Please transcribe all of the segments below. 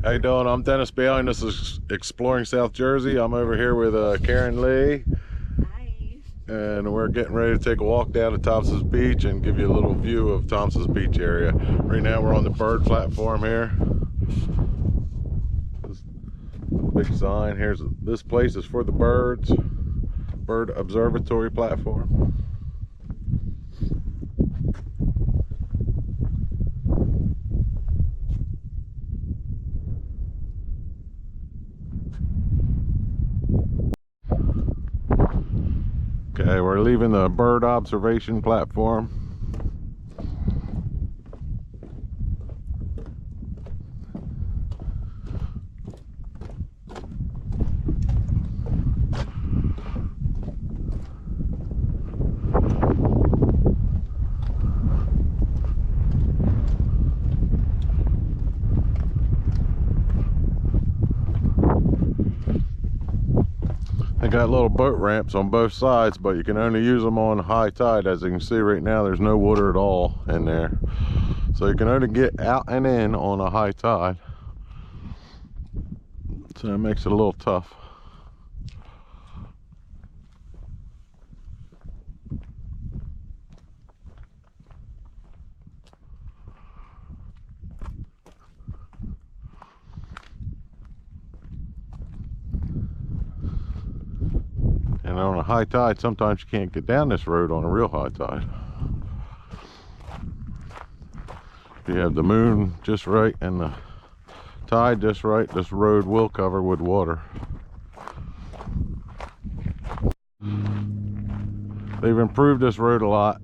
How you doing? I'm Dennis Bailey. This is Exploring South Jersey. I'm over here with Karen Lee. Hi. And we're getting ready to take a walk down to Thompson's Beach and give you a little view of Thompson's Beach area. Right now we're on the bird platform here. This big sign. This place is for the birds. Bird observatory platform. Okay, we're leaving the bird observation platform. They got little boat ramps on both sides, but you can only use them on high tide. As you can see right now, there's no water at all in there. So you can only get out and in on a high tide. So it makes it a little tough. And on a high tide, sometimes you can't get down this road on a real high tide. If you have the moon just right and the tide just right, this road will cover with water. They've improved this road a lot.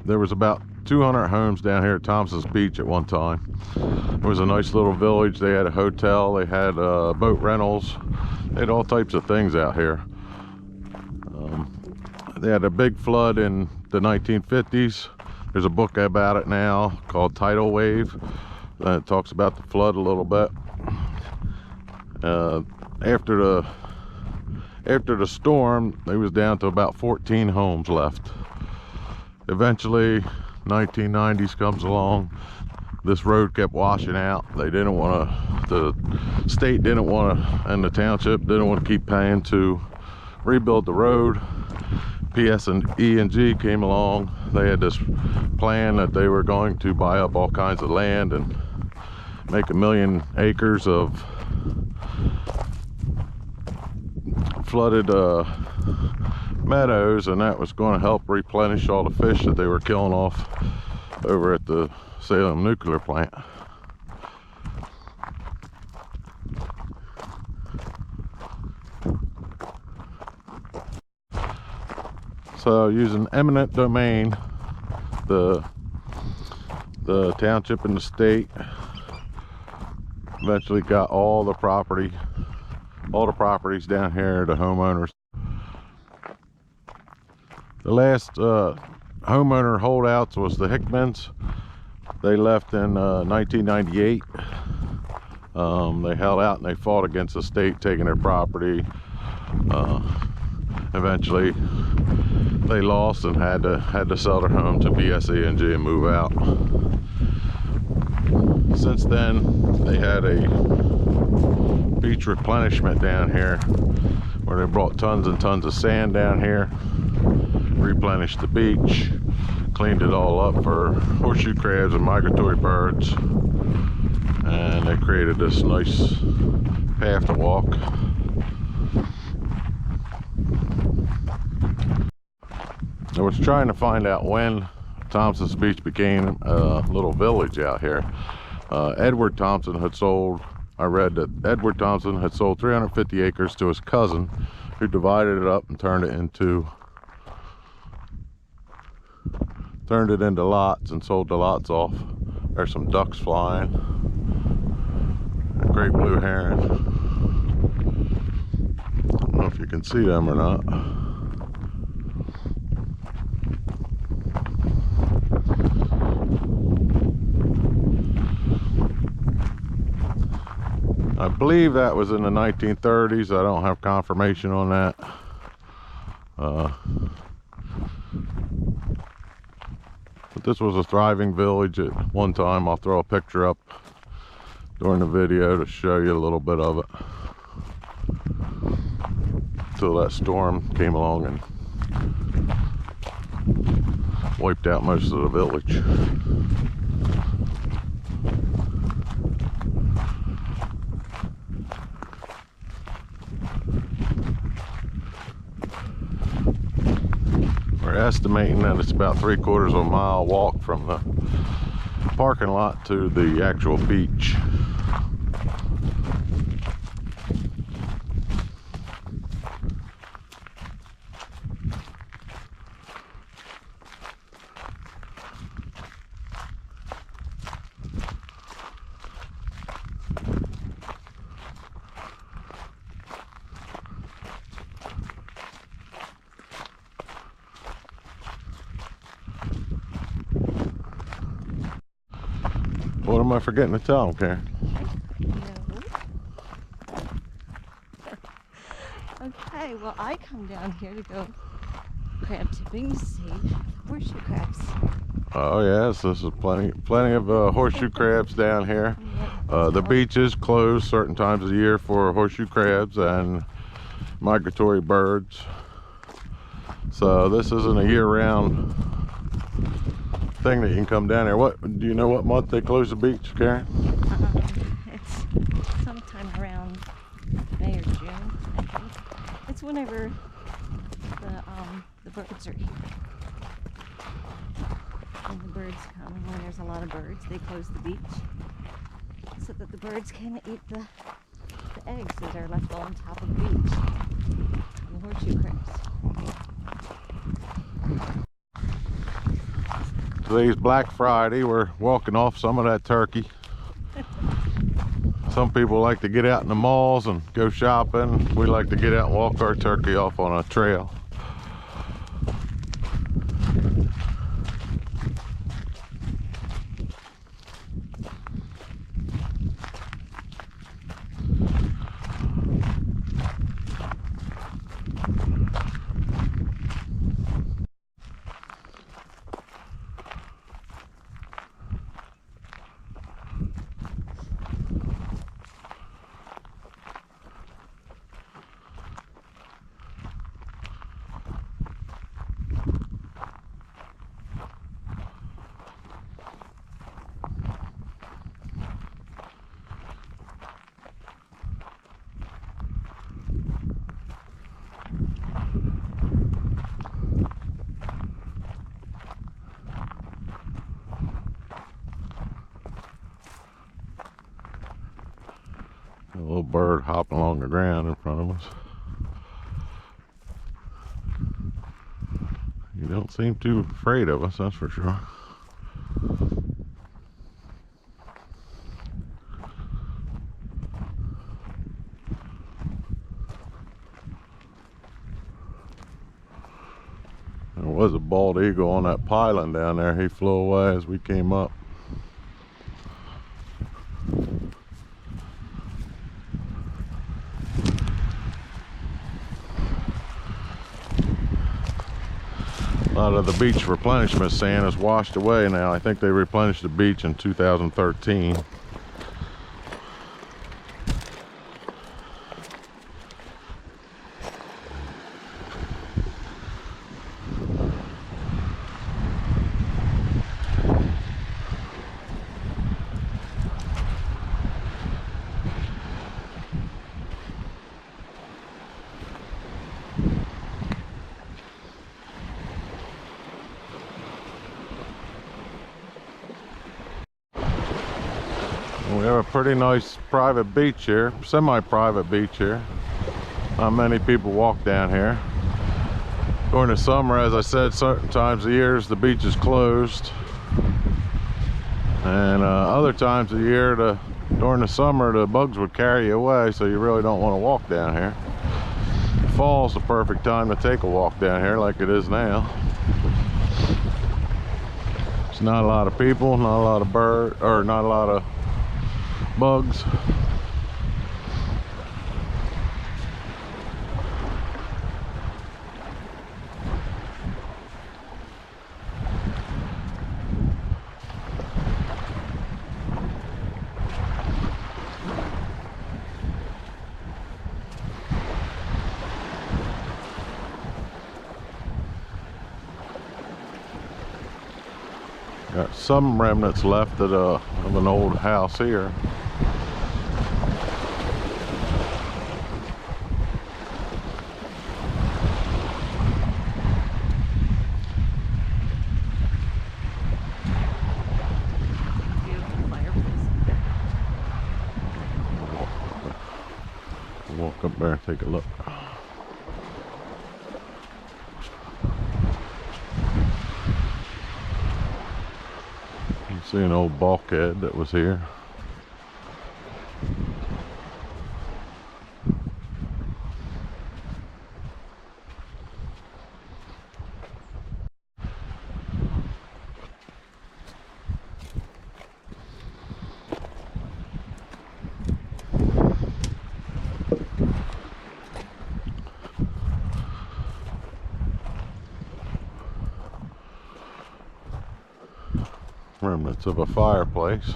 There was about 200 homes down here at Thompson's Beach at one time. It was a nice little village. They had a hotel, they had boat rentals, they had all types of things out here. They had a big flood in the 1950s. There's a book about it now called Tidal Wave that talks about the flood a little bit. After the storm, they was down to about 14 homes left. Eventually 1990s comes along. This road kept washing out. They didn't want to, the state didn't want to, and the township didn't want to keep paying to rebuild the road. PS&E came along. They had this plan that they were going to buy up all kinds of land and make 1 million acres of flooded meadows, and that was going to help replenish all the fish that they were killing off over at the Salem nuclear plant. So using eminent domain, the township and the state eventually got all the properties down here to homeowners. The last homeowner holdouts was the Hickmans. They left in 1998. They held out and they fought against the state taking their property. Eventually they lost and had to sell their home to BSE&G and move out. Since then, they had a beach replenishment down here where they brought tons and tons of sand down here, replenished the beach, cleaned it all up for horseshoe crabs and migratory birds, and they created this nice path to walk. I was trying to find out when Thompson's Beach became a little village out here. Edward Thompson had sold, I read that Edward Thompson had sold 350 acres to his cousin, who divided it up and turned it into lots and sold the lots off. There's some ducks flying, a great blue heron. I don't know if you can see them or not. I believe that was in the 1930s. I don't have confirmation on that. But this was a thriving village at one time. I'll throw a picture up during the video to show you a little bit of it. Until that storm came along and wiped out most of the village. We're estimating that it's about 3/4 of a mile walk from the parking lot to the actual beach. What am I forgetting to tell them, Karen? No. Okay, well, I come down here to go crab tipping to see horseshoe crabs. Oh yes, this is plenty of horseshoe crabs down here. Yeah, The beach is closed certain times of the year for horseshoe crabs and migratory birds. So this isn't a year-round thing that you can come down here. What do you know what month they close the beach, Karen? It's sometime around May or June, I think. It's whenever the birds are here. When the birds come, when there's a lot of birds, they close the beach so that the birds can eat the eggs that are left on top of the beach. The horseshoe crabs. Today's Black Friday. We're walking off some of that turkey. Some people like to get out in the malls and go shopping. We like to get out and walk our turkey off on a trail. A little bird hopping along the ground in front of us. You don't seem too afraid of us, that's for sure. There was a bald eagle on that pylon down there. He flew away as we came up. A lot of the beach replenishment sand is washed away now. I think they replenished the beach in 2013. We have a pretty nice private beach here, semi-private beach here. Not many people walk down here. During the summer, as I said, certain times of years the beach is closed. And other times of the year, during the summer, the bugs would carry you away, so you really don't want to walk down here. Fall's the perfect time to take a walk down here like it is now. It's not a lot of people, not a lot of not a lot of bugs. Got some remnants left of an old house here. Beautiful fireplace. Walk up there and take a look. You see an old bulkhead that was here. Remnants of a fireplace.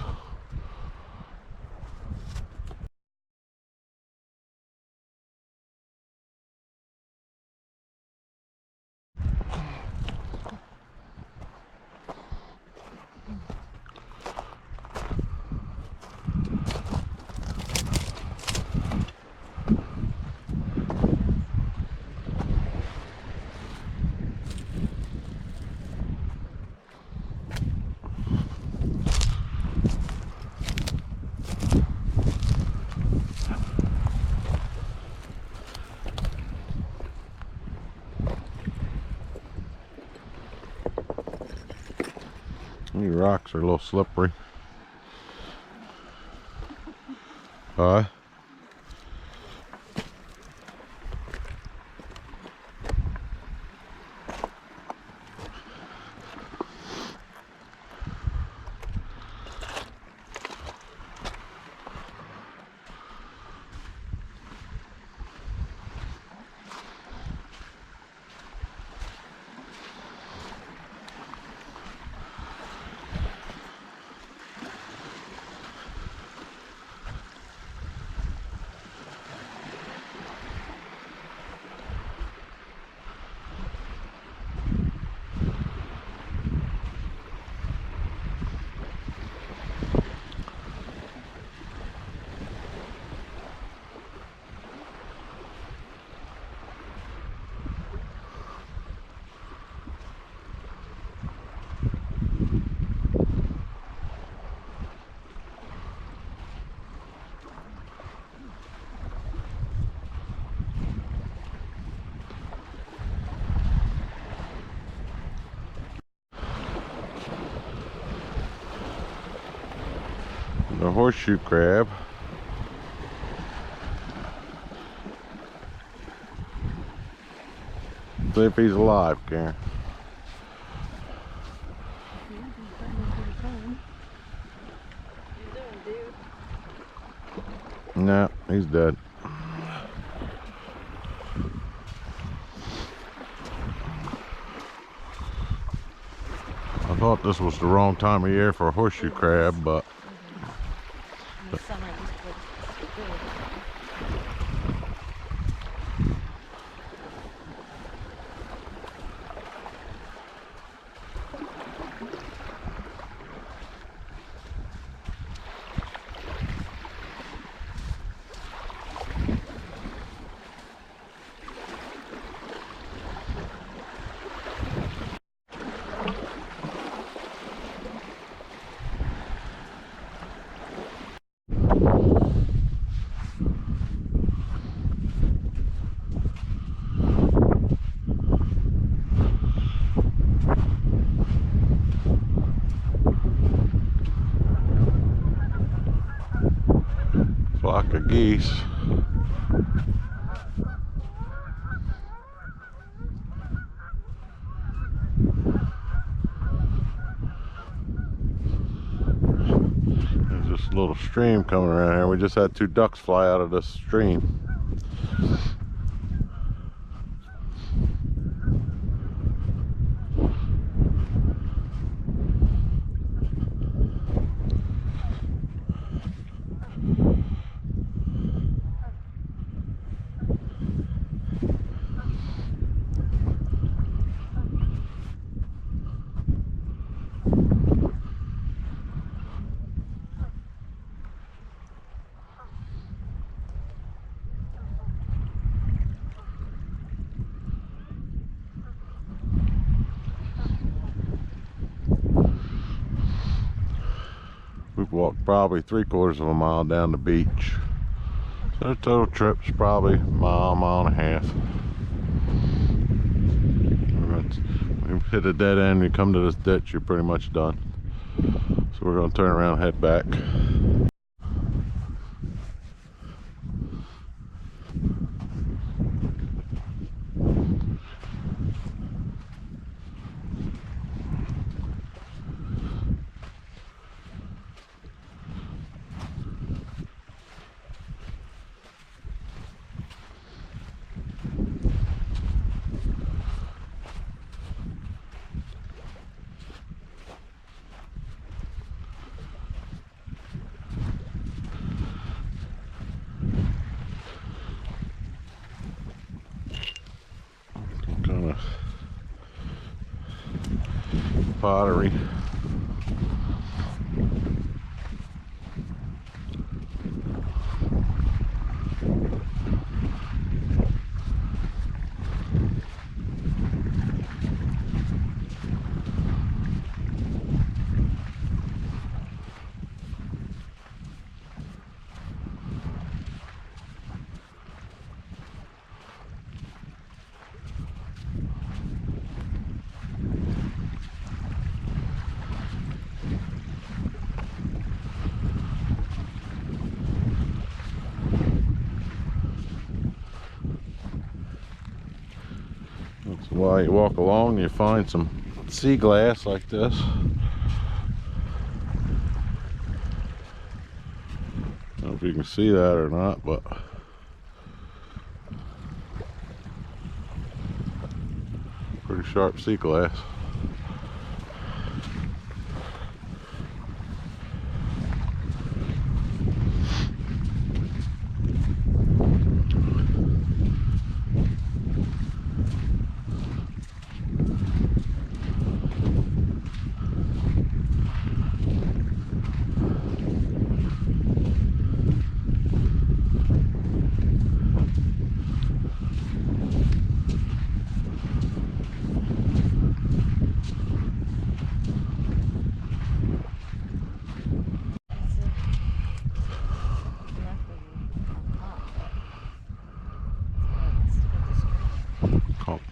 These rocks are a little slippery. Huh? The horseshoe crab. See if he's alive, Karen. No, he's dead. I thought this was the wrong time of year for a horseshoe crab, but In the summer, this looks good. flock of geese. There's this little stream coming around here. We just had 2 ducks fly out of this stream. We've walked probably 3/4 of a mile down the beach. So the total trip's probably a mile, mile and a half. When you hit a dead end, you come to this ditch, you're pretty much done. So we're gonna turn around and head back. Kind of pottery. That's why you walk along and you find some sea glass like this. I don't know if you can see that or not, but pretty sharp sea glass.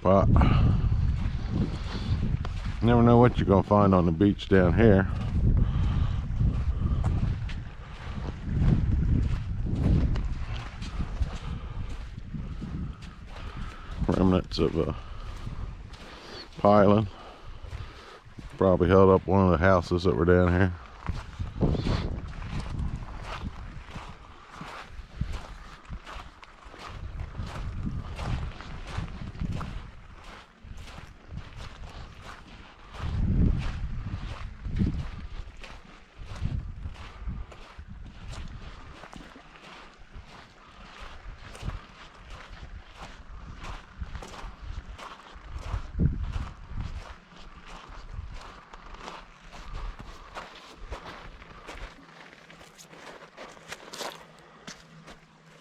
Pot. Never know what you're gonna find on the beach down here. Remnants of a piling. Probably held up one of the houses that were down here.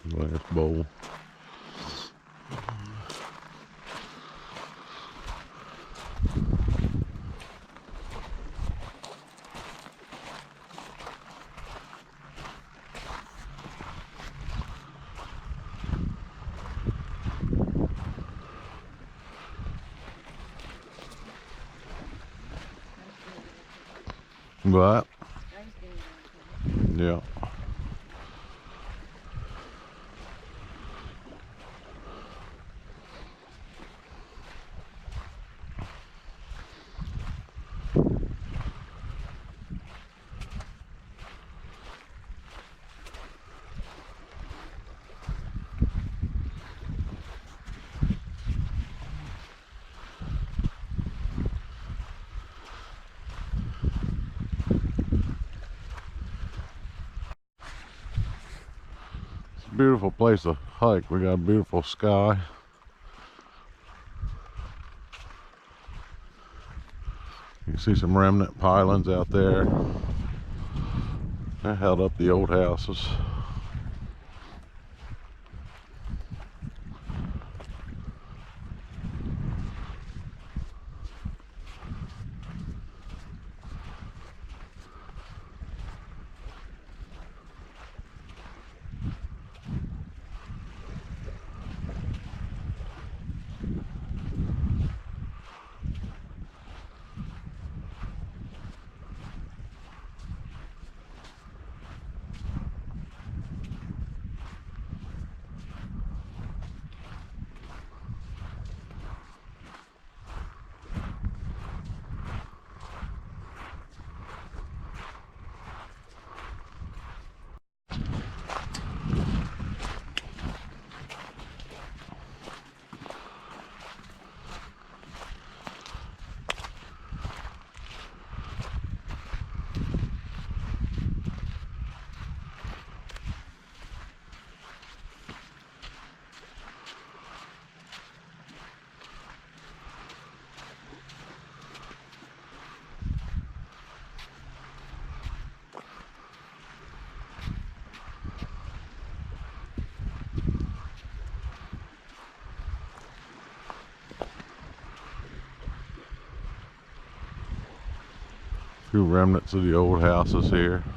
Glass bowl. What? Yeah. Beautiful place to hike. We got a beautiful sky. You can see some remnant pilings out there. That held up the old houses. Few remnants of the old houses here.